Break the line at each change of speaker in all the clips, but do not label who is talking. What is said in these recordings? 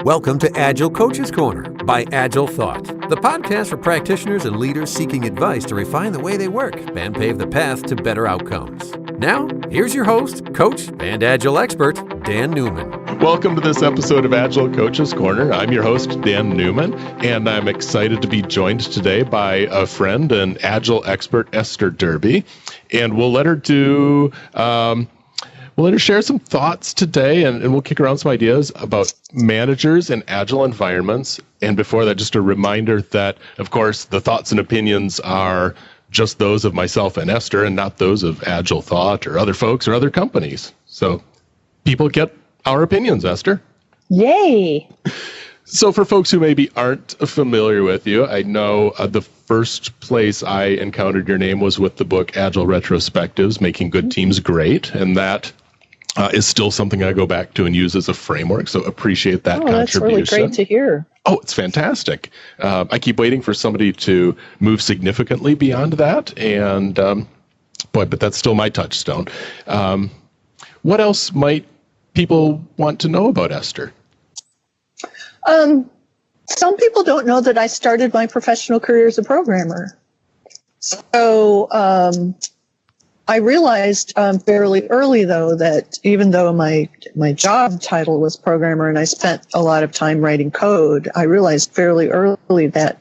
Welcome to Agile Coaches Corner by Agile Thought, the podcast for practitioners and leaders seeking advice to refine the way they work and pave the path to better outcomes. Now, here's your host, coach, and Agile expert, Dan Newman.
Welcome to this episode of Agile Coaches Corner. I'm your host, Dan Newman, and I'm excited to be joined today by a friend and Agile expert, Esther Derby. And we'll let her share some thoughts today, and we'll kick around some ideas about managers and Agile environments. And before that, just a reminder that, of course, the thoughts and opinions are just those of myself and Esther and not those of Agile Thought or other folks or other companies. So people get our opinions, Esther.
Yay!
So for folks who maybe aren't familiar with you, I know the first place I encountered your name was with the book Agile Retrospectives, Making Good Teams Great, and that is still something I go back to and use as a framework, so appreciate that contribution.
That's really great to hear.
Oh, it's fantastic. I keep waiting for somebody to move significantly beyond that, and but that's still my touchstone. What else might people want to know about Esther?
Some people don't know that I started my professional career as a programmer. So I realized fairly early, though, that even though my job title was programmer and I spent a lot of time writing code, I realized fairly early that,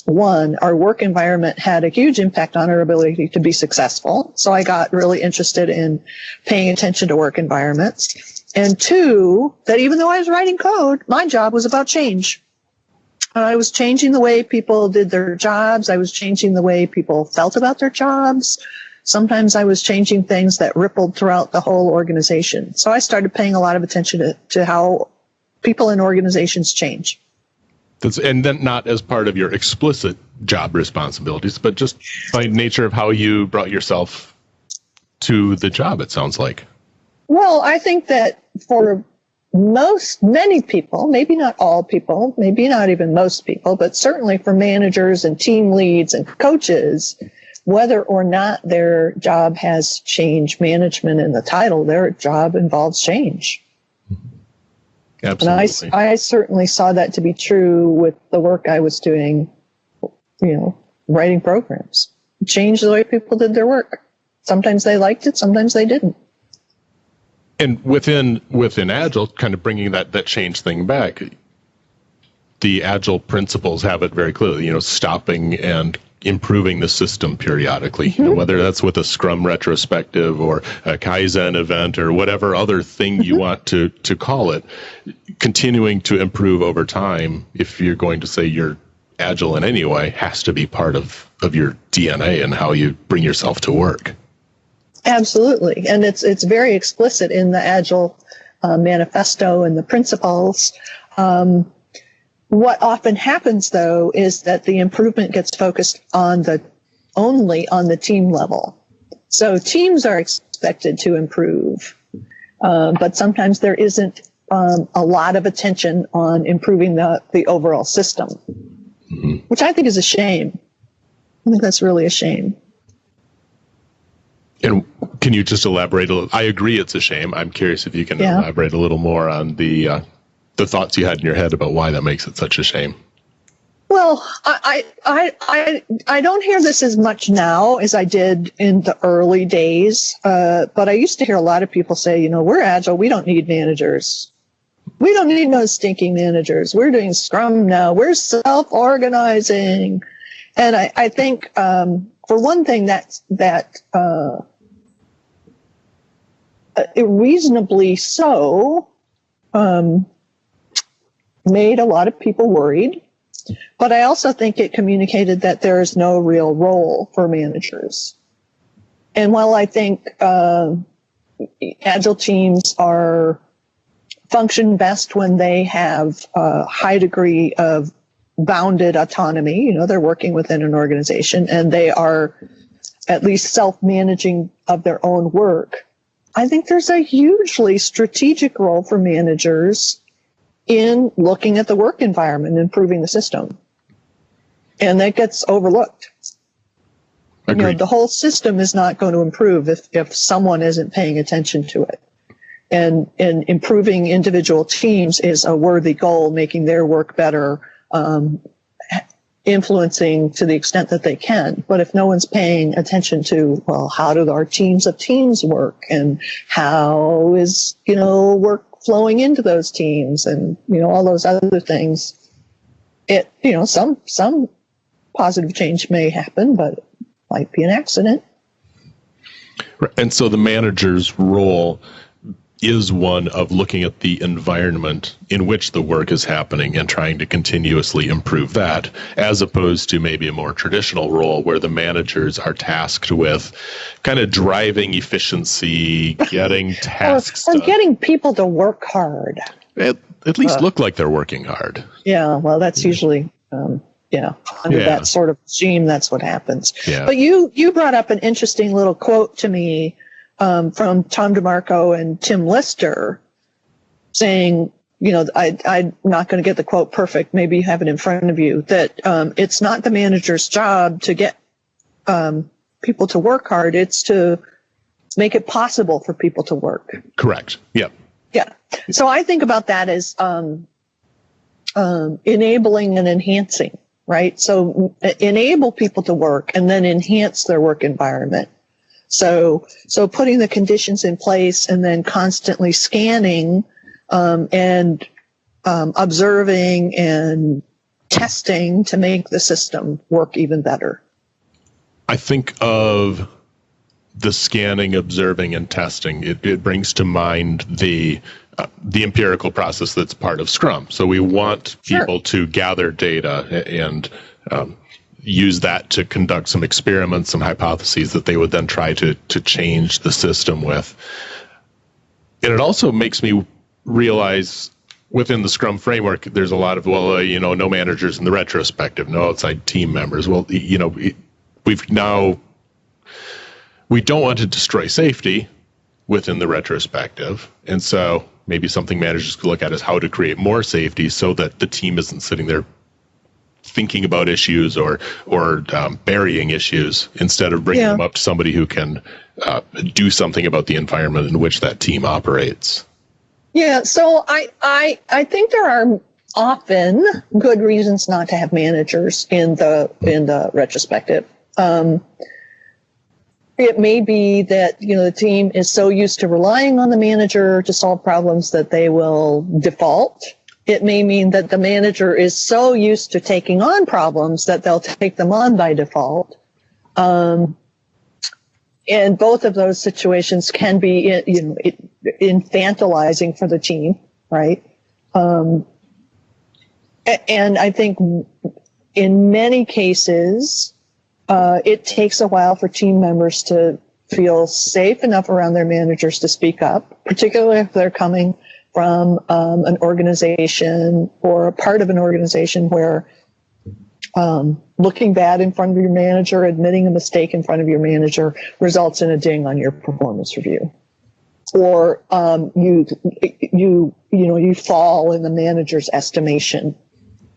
one, our work environment had a huge impact on our ability to be successful. So I got really interested in paying attention to work environments. And two, that even though I was writing code, my job was about change. I was changing the way people did their jobs. I was changing the way people felt about their jobs. Sometimes I was changing things that rippled throughout the whole organization. So I started paying a lot of attention to how people in organizations change.
And then not as part of your explicit job responsibilities, but just by nature of how you brought yourself to the job, it sounds like.
Well, I think that for many people, maybe not all people, maybe not even most people, but certainly for managers and team leads and coaches, whether or not their job has change management in the title, their job involves change.
Absolutely.
And I certainly saw that to be true with the work I was doing, writing programs. Changed the way people did their work. Sometimes they liked it, sometimes they didn't.
And within Agile, kind of bringing that change thing back, the Agile principles have it very clearly, stopping and improving the system periodically, whether that's with a Scrum retrospective or a Kaizen event or whatever other thing you want to call it, continuing to improve over time, if you're going to say you're Agile in any way, has to be part of your DNA and how you bring yourself to work. Absolutely.
And it's very explicit in the Agile manifesto and the principles. What often happens, though, is that the improvement gets focused only on the team level. So teams are expected to improve, but sometimes there isn't a lot of attention on improving the overall system, which I think is a shame. I think that's really a shame.
And can you just elaborate a little? I agree it's a shame. I'm curious if you can elaborate a little more on the thoughts you had in your head about why that makes it such a shame.
Well, I don't hear this as much now as I did in the early days, but I used to hear a lot of people say, we're Agile, we don't need managers. We don't need no stinking managers. We're doing Scrum now. We're self-organizing. And I think, for one thing, that reasonably so, made a lot of people worried, but I also think it communicated that there is no real role for managers. And while I think Agile teams function best when they have a high degree of bounded autonomy, they're working within an organization and they are at least self-managing of their own work, I think there's a hugely strategic role for managers in looking at the work environment and improving the system. And that gets overlooked.
Agreed.
The whole system is not going to improve if someone isn't paying attention to it. and improving individual teams is a worthy goal, making their work better, influencing to the extent that they can. But if no one's paying attention to, well, how do our teams of teams work, and how is, work flowing into those teams, and, all those other things, some positive change may happen, but it might be an accident.
And so the manager's role is one of looking at the environment in which the work is happening and trying to continuously improve that, as opposed to maybe a more traditional role where the managers are tasked with kind of driving efficiency, getting tasks
or getting people to work hard.
At least look like they're working hard.
Yeah, well, that's usually, under that sort of regime, that's what happens.
Yeah.
But you brought up an interesting little quote to me from Tom DeMarco and Tim Lister, saying, I'm not going to get the quote perfect. Maybe you have it in front of you, that it's not the manager's job to get people to work hard. It's to make it possible for people to work.
Correct. Yep.
Yeah. So I think about that as enabling and enhancing, right? So enable people to work and then enhance their work environment. So putting the conditions in place and then constantly scanning and observing and testing to make the system work even better.
I think of the scanning, observing, and testing. It brings to mind the empirical process that's part of Scrum. So we want people to gather data and use that to conduct some experiments, some hypotheses that they would then try to change the system with. And it also makes me realize within the Scrum framework, there's a lot of, no managers in the retrospective, no outside team members. Well, we don't want to destroy safety within the retrospective. And so maybe something managers could look at is how to create more safety so that the team isn't sitting there thinking about issues or burying issues, instead of bringing them up to somebody who can do something about the environment in which that team operates.
Yeah, so I think there are often good reasons not to have managers in the retrospective. It may be that the team is so used to relying on the manager to solve problems that they will default. It may mean that the manager is so used to taking on problems that they'll take them on by default. And both of those situations can be, infantilizing for the team, right? And I think in many cases, it takes a while for team members to feel safe enough around their managers to speak up, particularly if they're coming from an organization or a part of an organization where looking bad in front of your manager, admitting a mistake in front of your manager results in a ding on your performance review. Or you fall in the manager's estimation,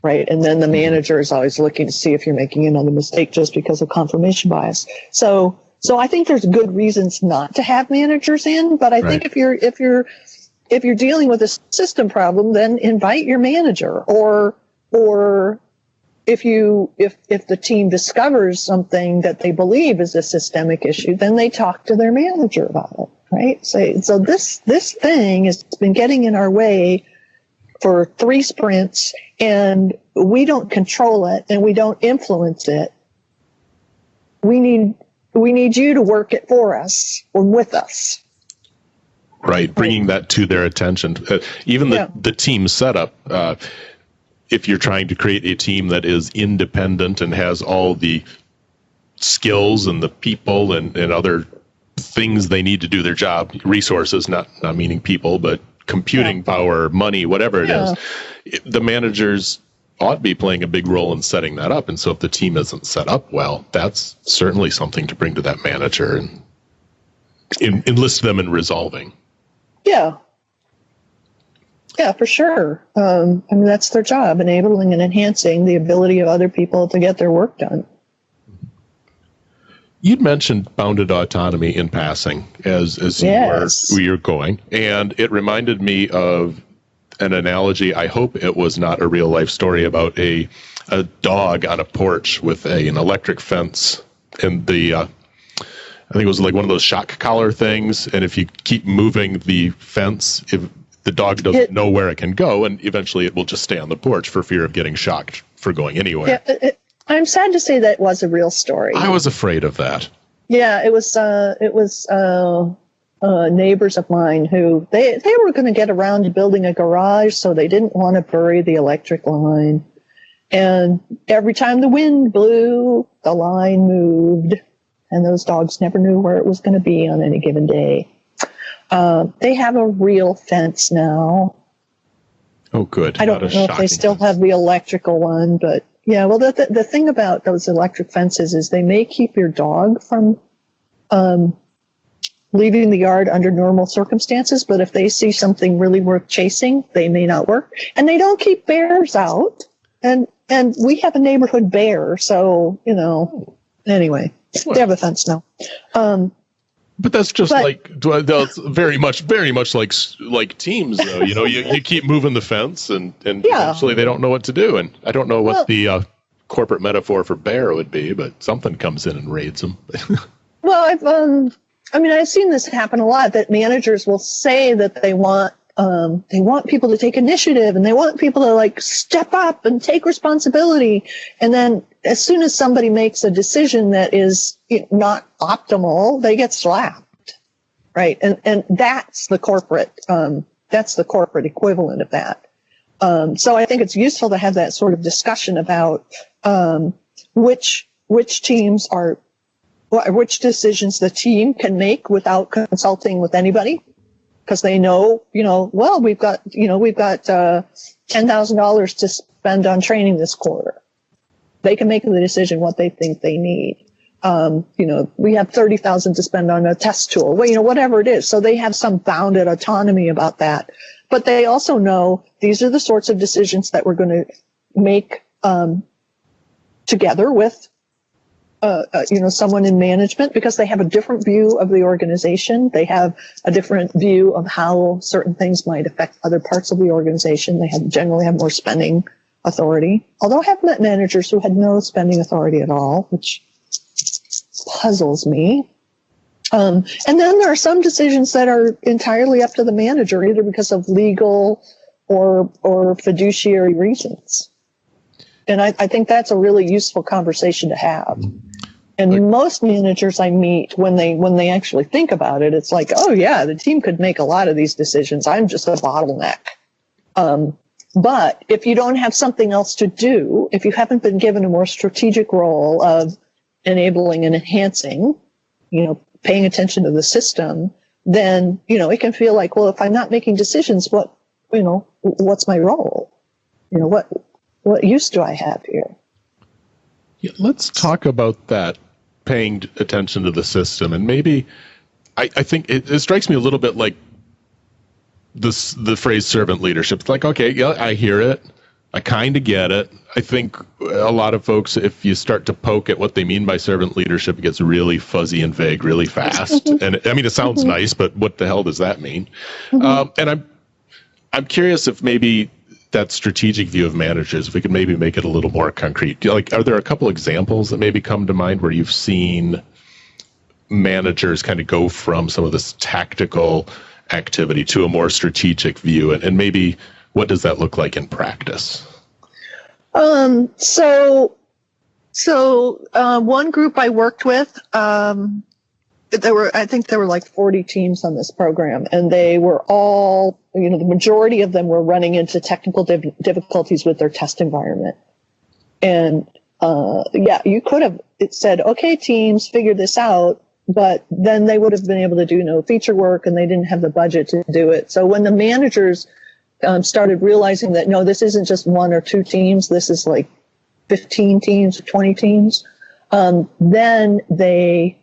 right? And then the manager is always looking to see if you're making another mistake just because of confirmation bias. So I think there's good reasons not to have managers in, but I think if you're dealing with a system problem, then invite your manager, or if the team discovers something that they believe is a systemic issue, then they talk to their manager about it, right? So this thing has been getting in our way for 3 sprints, and we don't control it and we don't influence it. We need you to work it for us or with us.
Right, bringing that to their attention. Even the team setup, if you're trying to create a team that is independent and has all the skills and the people and other things they need to do their job, resources, not meaning people, but computing power, money, whatever it is, the managers ought to be playing a big role in setting that up. And so if the team isn't set up well, that's certainly something to bring to that manager and enlist them in resolving.
Yeah, for sure. That's their job, enabling and enhancing the ability of other people to get their work done.
You'd mentioned bounded autonomy in passing as
Yes.
you were going, and it reminded me of an analogy. I hope it was not a real life story about a dog on a porch with an electric fence, and I think it was like one of those shock collar things. And if you keep moving the fence, if the dog doesn't know where it can go, and eventually it will just stay on the porch for fear of getting shocked for going anywhere.
Yeah, I'm sad to say that was a real story.
I was afraid of that.
Yeah, it was neighbors of mine who they were going to get around to building a garage, so they didn't want to bury the electric line. And every time the wind blew, the line moved, and those dogs never knew where it was going to be on any given day. They have a real fence now.
Oh, good.
I don't know if they still have the electrical one, but yeah. Well, the thing about those electric fences is they may keep your dog from leaving the yard under normal circumstances, but if they see something really worth chasing, they may not work. And they don't keep bears out. And we have a neighborhood bear, so, anyway, they have a fence now.
But that's just that's very much like teams, though. You keep moving the fence, and eventually they don't know what to do. And I don't know what the corporate metaphor for bear would be, but something comes in and raids them.
Well, I've seen this happen a lot, that managers will say that they want people to take initiative, and they want people to step up and take responsibility. And then as soon as somebody makes a decision that is not optimal, they get slapped, right? And that's the corporate equivalent of that. So I think it's useful to have that sort of discussion about which decisions the team can make without consulting with anybody. Because they know, we've got $10,000 to spend on training this quarter. They can make the decision what they think they need. We have $30,000 to spend on a test tool. Well, whatever it is. So they have some bounded autonomy about that. But they also know these are the sorts of decisions that we're going to make together with someone in management, because they have a different view of the organization. They have a different view of how certain things might affect other parts of the organization. They generally have more spending authority. Although I have met managers who had no spending authority at all, which puzzles me. And then there are some decisions that are entirely up to the manager, either because of legal or fiduciary reasons. And I think that's a really useful conversation to have. And most managers I meet, when they actually think about it, it's like, oh yeah, the team could make a lot of these decisions. I'm just a bottleneck. But if you don't have something else to do, if you haven't been given a more strategic role of enabling and enhancing, paying attention to the system, then, it can feel like, well, if I'm not making decisions, what's my role? What use do I have here?
Yeah, let's talk about that, paying attention to the system. And maybe I think it strikes me a little bit like the phrase servant leadership. It's like, okay, yeah, I hear it. I kind of get it. I think a lot of folks, if you start to poke at what they mean by servant leadership, it gets really fuzzy and vague really fast. And it sounds nice, but what the hell does that mean? And I'm curious if maybe that strategic view of managers, if we could maybe make it a little more concrete. Are there a couple examples that maybe come to mind where you've seen managers kind of go from some of this tactical activity to a more strategic view, and maybe what does that look like in practice?
So one group I worked with, I think there were like 40 teams on this program, and they were all, the majority of them were running into technical difficulties with their test environment. And you could have said, okay, teams, figure this out, but then they would have been able to do no feature work, and they didn't have the budget to do it. So when the managers started realizing that, no, this isn't just one or two teams, this is like 15 teams, 20 teams, then they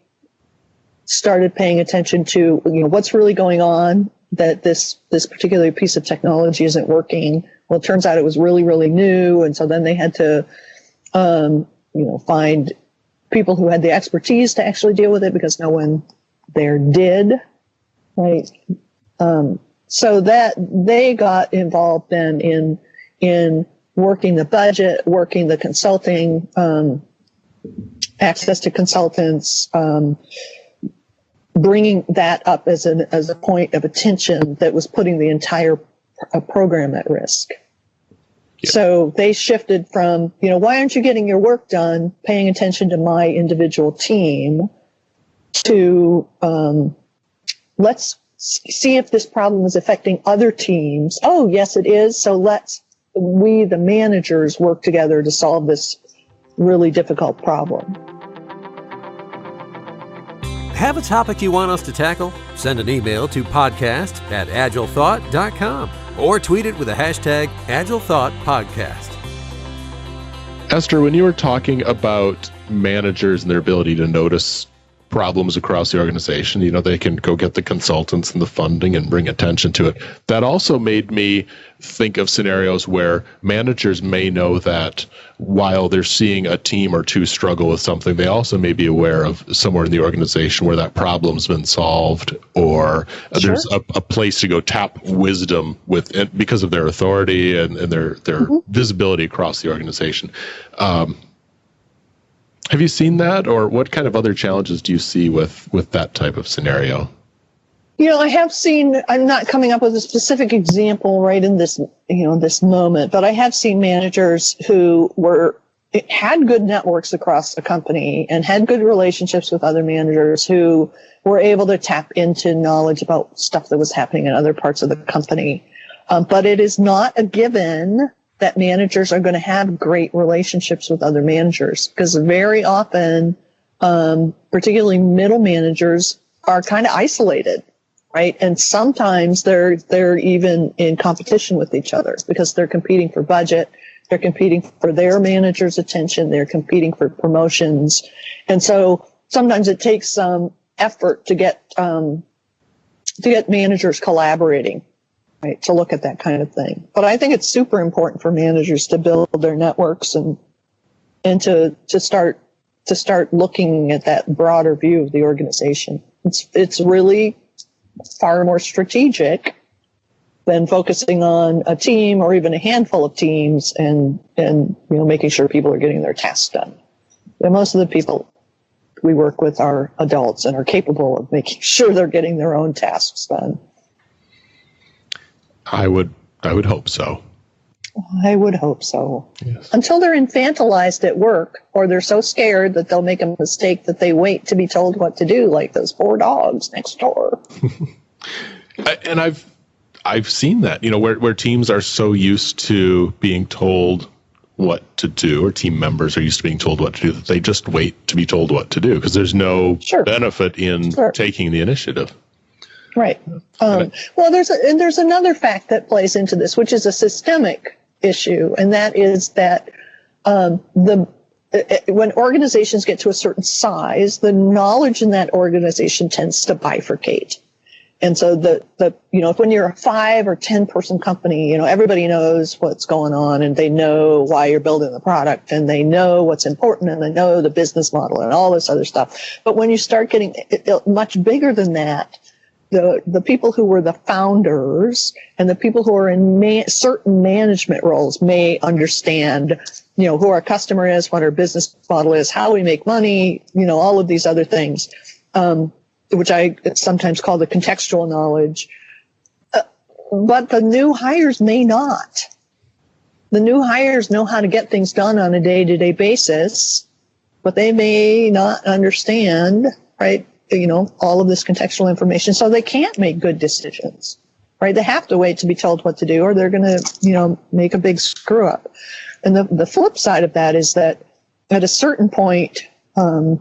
started paying attention to, what's really going on, that this particular piece of technology isn't working. Well, it turns out it was really, really new. And so then they had to, find people who had the expertise to actually deal with it because no one there did, right? So that they got involved then in working the budget, working the consulting, access to consultants, bringing that up as a point of attention that was putting the entire program at risk. Yeah. So they shifted from, why aren't you getting your work done, paying attention to my individual team, to let's see if this problem is affecting other teams. Oh, yes, it is. So we, the managers, work together to solve this really difficult problem.
Have a topic you want us to tackle? Send an email to podcast@agilethought.com or tweet it with the hashtag AgileThoughtPodcast.
Esther, when you were talking about managers and their ability to notice problems across the organization, they can go get the consultants and the funding and bring attention to it. That also made me think of scenarios where managers may know that while they're seeing a team or two struggle with something, they also may be aware of somewhere in the organization where that problem's been solved, or there's a place to go tap wisdom because of their authority and their visibility across the organization. Have you seen that, or what kind of other challenges do you see with that type of scenario?
I have seen, I'm not coming up with a specific example right in this, this moment, but I have seen managers who had good networks across the company and had good relationships with other managers who were able to tap into knowledge about stuff that was happening in other parts of the company. But it is not a given that managers are going to have great relationships with other managers, because very often, particularly middle managers, are kind of isolated, right? And sometimes they're even in competition with each other because they're competing for budget, they're competing for their manager's attention, they're competing for promotions, and so sometimes it takes some effort to get managers collaborating. Right, to look at that kind of thing. But I think it's super important for managers to build their networks and to start looking at that broader view of the organization. It's really far more strategic than focusing on a team or even a handful of teams and making sure people are getting their tasks done. And most of the people we work with are adults and are capable of making sure they're getting their own tasks done.
I would hope so.
I would hope so.
Yes.
Until they're infantilized at work, or they're so scared that they'll make a mistake that they wait to be told what to do, like those poor dogs next door.
And I've seen that, where teams are so used to being told what to do, or team members are used to being told what to do, that they just wait to be told what to do because there's no benefit in taking the initiative.
Right. Well, there's another fact that plays into this, which is a systemic issue, and that is that when organizations get to a certain size, the knowledge in that organization tends to bifurcate. And so when you're a 5 or 10 person company, everybody knows what's going on and they know why you're building the product and they know what's important and they know the business model and all this other stuff. But when you start getting much bigger than that, the people who were the founders and the people who are in certain management roles may understand, who our customer is, what our business model is, how we make money, all of these other things, which I sometimes call the contextual knowledge. But the new hires may not. The new hires know how to get things done on a day-to-day basis, but they may not understand, right? All of this contextual information, so they can't make good decisions, right? They have to wait to be told what to do, or they're going to, make a big screw up. And the flip side of that is that at a certain point, as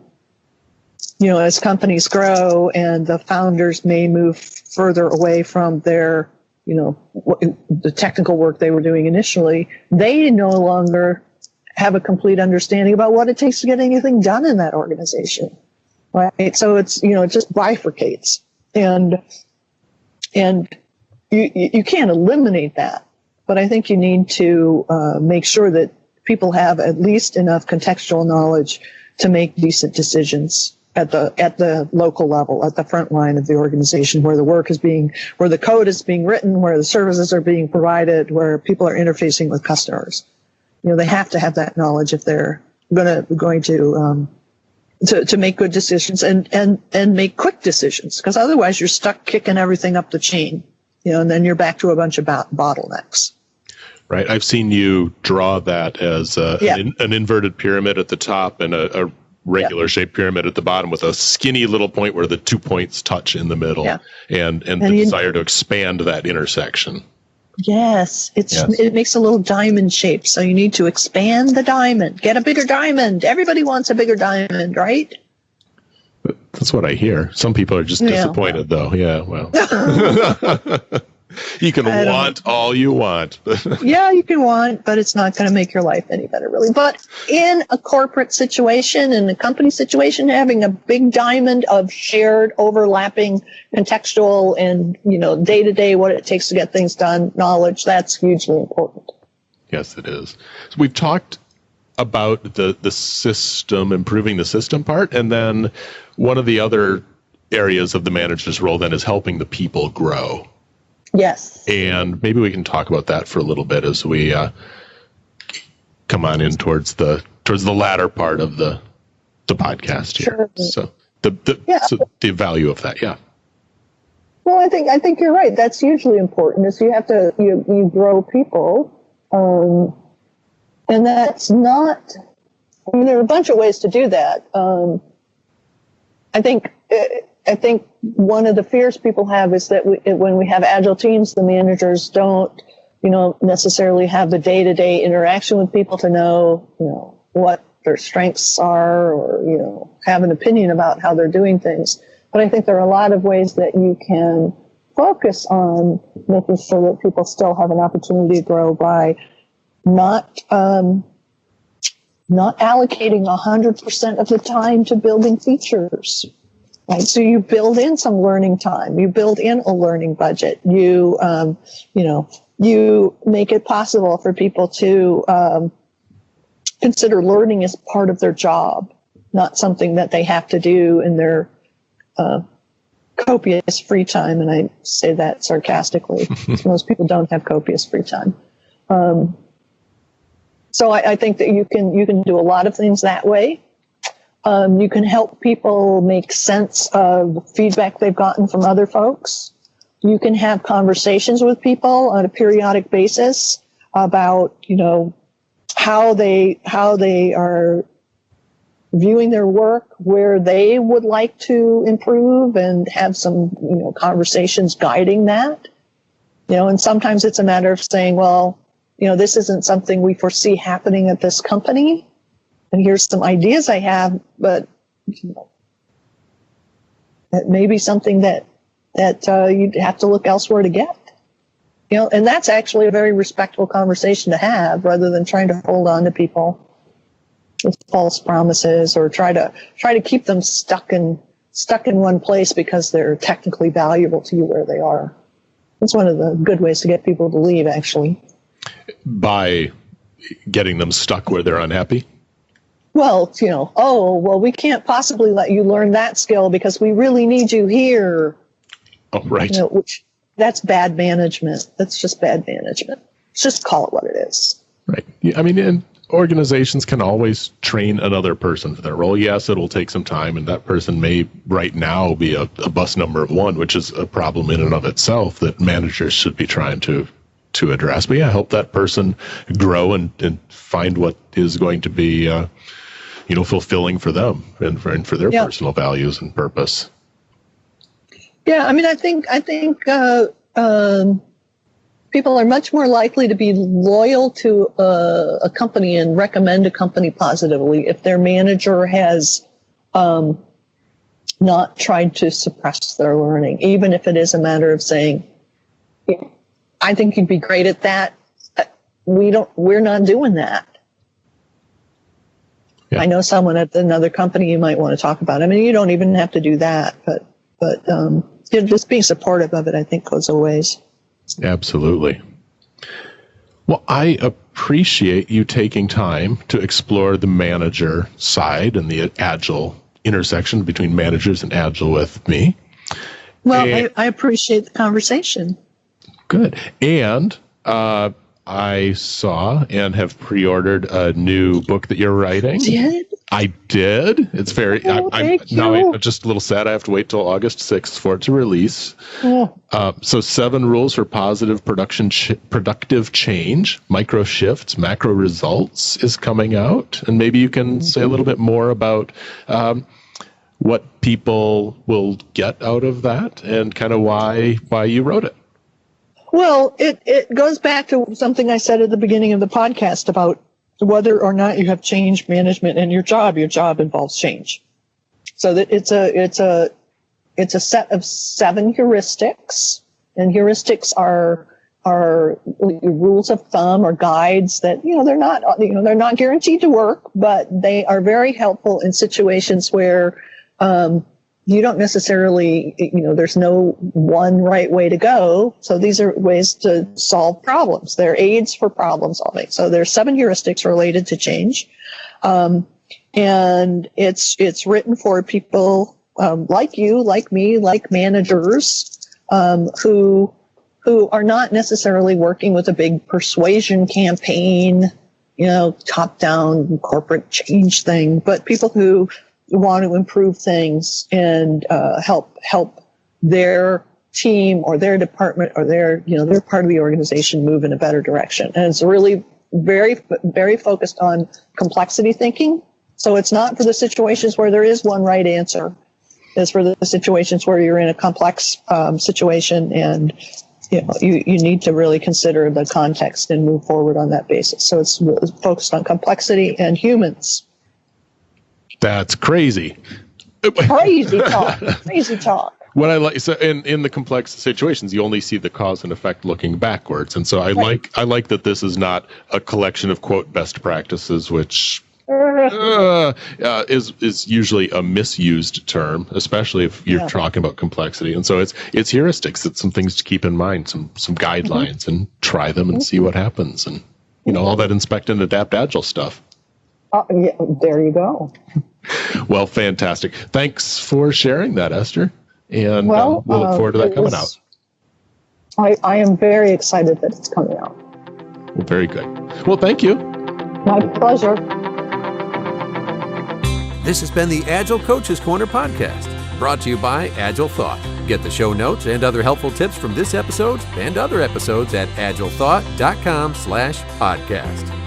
companies grow and the founders may move further away from their, the technical work they were doing initially, they no longer have a complete understanding about what it takes to get anything done in that organization. Right. So it's, it just bifurcates, and you can't eliminate that, but I think you need to make sure that people have at least enough contextual knowledge to make decent decisions at the local level, at the front line of the organization, where the code is being written, where the services are being provided, where people are interfacing with customers. They have to have that knowledge if they're going to make good decisions and make quick decisions, because otherwise you're stuck kicking everything up the chain, and then you're back to a bunch of bottlenecks.
Right. I've seen you draw that as an inverted pyramid at the top and a regular shaped pyramid at the bottom with a skinny little point where the 2 points touch in the middle, and the desire to expand that intersection.
Yes, it makes a little diamond shape, so you need to expand the diamond, get a bigger diamond. Everybody wants a bigger diamond, right?
That's what I hear. Some people are just disappointed, though. Yeah, well. You can want all you want.
Yeah, you can want, but it's not going to make your life any better, really. But in a corporate situation, in a company situation, having a big diamond of shared, overlapping, contextual, and day-to-day what it takes to get things done knowledge, that's hugely important.
Yes, it is. So we've talked about the system, improving the system part, and then one of the other areas of the manager's role then is helping the people grow.
Yes.
And maybe we can talk about that for a little bit as we come on in towards the latter part of the podcast here. Sure. So the value of that, yeah.
Well, I think you're right. That's hugely important. Is you have to you grow people, and that's not. I mean, there are a bunch of ways to do that. I think one of the fears people have is that when we have agile teams, the managers don't, necessarily have the day-to-day interaction with people to know, what their strengths are, or, have an opinion about how they're doing things. But I think there are a lot of ways that you can focus on making sure that people still have an opportunity to grow by not allocating 100% of the time to building features. Right. So you build in some learning time. You build in a learning budget. You make it possible for people to consider learning as part of their job, not something that they have to do in their copious free time. And I say that sarcastically. Most people don't have copious free time. So I think that you can do a lot of things that way. You can help people make sense of feedback they've gotten from other folks. You can have conversations with people on a periodic basis about, how they are viewing their work, where they would like to improve, and have some, conversations guiding that. And sometimes it's a matter of saying, well, this isn't something we foresee happening at this company. And here's some ideas I have, but that may be something that you'd have to look elsewhere to get. And that's actually a very respectful conversation to have, rather than trying to hold on to people with false promises, or try to keep them stuck in one place because they're technically valuable to you where they are. That's one of the good ways to get people to leave, actually.
By getting them stuck where they're unhappy?
Well, we can't possibly let you learn that skill because we really need you here.
Oh, right.
That's bad management. That's just bad management. Just call it what it is.
Right. I mean, and organizations can always train another person for their role. Yes, it'll take some time, and that person may right now be a bus number of one, which is a problem in and of itself that managers should be trying to address. But yeah, help that person grow and find what is going to be fulfilling for them and for their personal values and purpose.
Yeah, I mean, I think people are much more likely to be loyal to a company and recommend a company positively if their manager has not tried to suppress their learning, even if it is a matter of saying, I think you'd be great at that. We're not doing that. Yeah. I know someone at another company you might want to talk about. I mean, you don't even have to do that, but just being supportive of it, I think, goes a ways.
Absolutely. Well, I appreciate you taking time to explore the manager side and the Agile intersection between managers and Agile with me.
Well, I appreciate the conversation.
Good. And I saw and have pre-ordered a new book that you're writing.
Did?
I did. It's very. I'm just a little sad. I have to wait till August 6th for it to release.
Oh.
So 7 rules for positive productive change, micro shifts, macro results is coming out, and maybe you can say a little bit more about what people will get out of that and kind of why you wrote it.
Well, it goes back to something I said at the beginning of the podcast about whether or not you have change management in your job. Your job involves change. So that it's a set of 7 heuristics, and heuristics are rules of thumb or guides that they're not guaranteed to work, but they are very helpful in situations where you don't necessarily, there's no one right way to go. So these are ways to solve problems. They're aids for problem solving. So there's 7 heuristics related to change. And it's written for people like you, like me, like managers who are not necessarily working with a big persuasion campaign, top-down corporate change thing, but people who want to improve things and help their team or their department or their part of the organization move in a better direction. And it's really very, very focused on complexity thinking. So it's not for the situations where there is one right answer. It's for the situations where you're in a complex situation and you need to really consider the context and move forward on that basis. So it's focused on complexity and humans.
That's crazy.
Crazy talk.
What I like, so in the complex situations, you only see the cause and effect looking backwards, and so I like that this is not a collection of quote best practices, which is usually a misused term, especially if you're talking about complexity. And so it's heuristics. It's some things to keep in mind, some guidelines, and try them and see what happens, and all that inspect and adapt Agile stuff.
Yeah, there you go.
Well, fantastic. Thanks for sharing that, Esther. And we'll look forward to that coming out.
I am very excited that it's coming out.
Well, very good. Well, thank you.
My pleasure.
This has been the Agile Coaches Corner podcast, brought to you by Agile Thought. Get the show notes and other helpful tips from this episode and other episodes at agilethought.com/podcast.